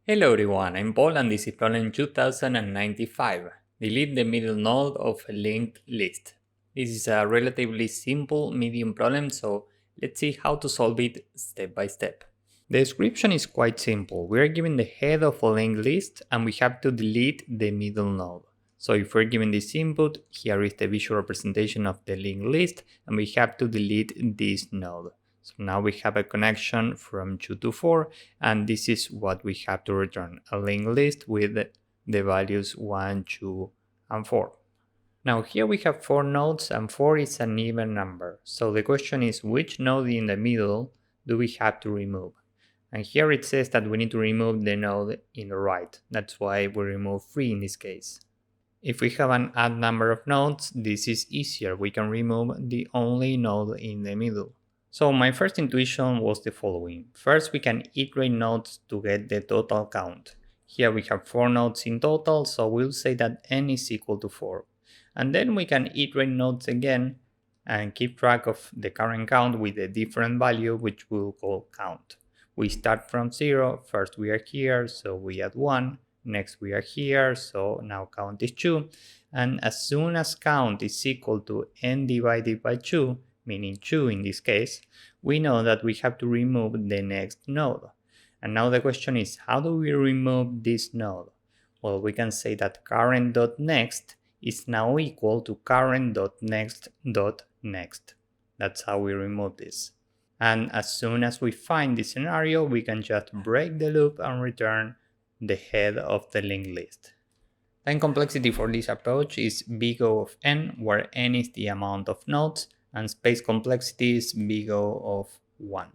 Hello everyone, I'm Paul and this is problem 2095. Delete the middle node of a linked list. This is a relatively simple medium problem, so let's see how to solve it step by step. The description is quite simple. We are given the head of a linked list and we have to delete the middle node. So if we're given this input, here is the visual representation of the linked list and we have to delete this node. So now we have a connection from 2 to 4 and this is what we have to return, a linked list with the values 1, 2 and 4. Now here we have 4 nodes and 4 is an even number. So the question is which node in the middle do we have to remove? And here it says that we need to remove the node in the right. That's why we remove 3 in this case. If we have an odd number of nodes, this is easier. We can remove the only node in the middle. So my first intuition was the following. First, we can iterate nodes to get the total count. Here we have 4 nodes in total, so we'll say that n is equal to 4. And then we can iterate nodes again and keep track of the current count with a different value, which we'll call count. We start from 0, first we are here, so we add 1, next we are here, so now count is 2, and as soon as count is equal to n divided by 2, meaning 2 in this case, we know that we have to remove the next node. And now the question is, how do we remove this node? Well, we can say that current.next is now equal to current.next.next. That's how we remove this. And as soon as we find this scenario, we can just break the loop and return the head of the linked list. Time complexity for this approach is big O of n, where n is the amount of nodes, and space complexity is big O of 1.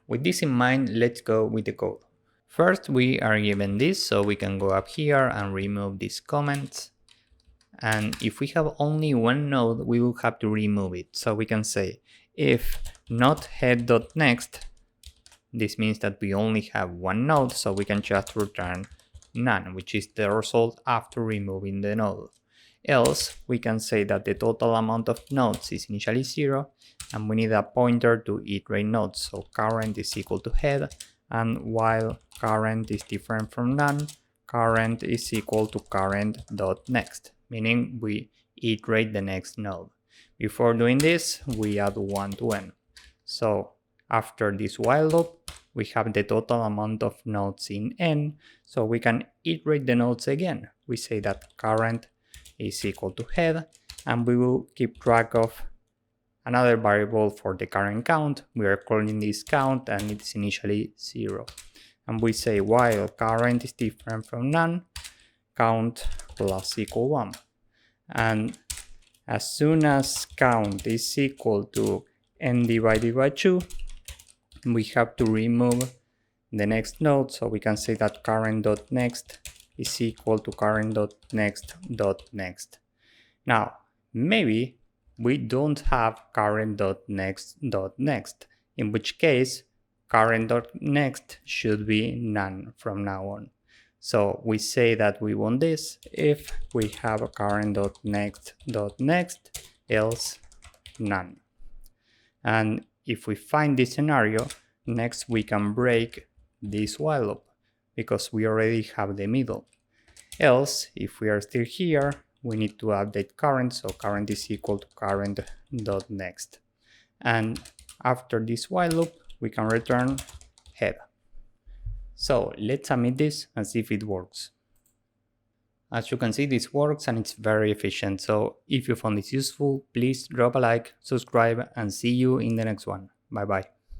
With this in mind, let's go with the code. First, we are given this, so we can go up here and remove these comments. And if we have only one node, we will have to remove it. So we can say if not head.next, this means that we only have one node, so we can just return none, which is the result after removing the node. Else, we can say that the total amount of nodes is initially 0, and we need a pointer to iterate nodes. So current is equal to head, and while current is different from none, current is equal to current.next, meaning we iterate the next node. Before doing this, we add 1 to n. So after this while loop, we have the total amount of nodes in n, so we can iterate the nodes again. We say that current is equal to head, and we will keep track of another variable for the current count. We are calling this count and it's initially 0. And we say while current is different from none, count plus equal 1. And as soon as count is equal to n divided by 2, we have to remove the next node, so we can say that current.next is equal to current.next.next. Now, maybe we don't have current.next.next, in which case current.next should be none from now on. So we say that we want this if we have a current.next.next, else none. And if we find this scenario, next we can break this while loop, because we already have the middle. Else, if we are still here, we need to update current, so current is equal to current.next. And after this while loop, we can return head. So let's submit this and see if it works. As you can see, this works and it's very efficient. So if you found this useful, please drop a like, subscribe, and see you in the next one. Bye bye.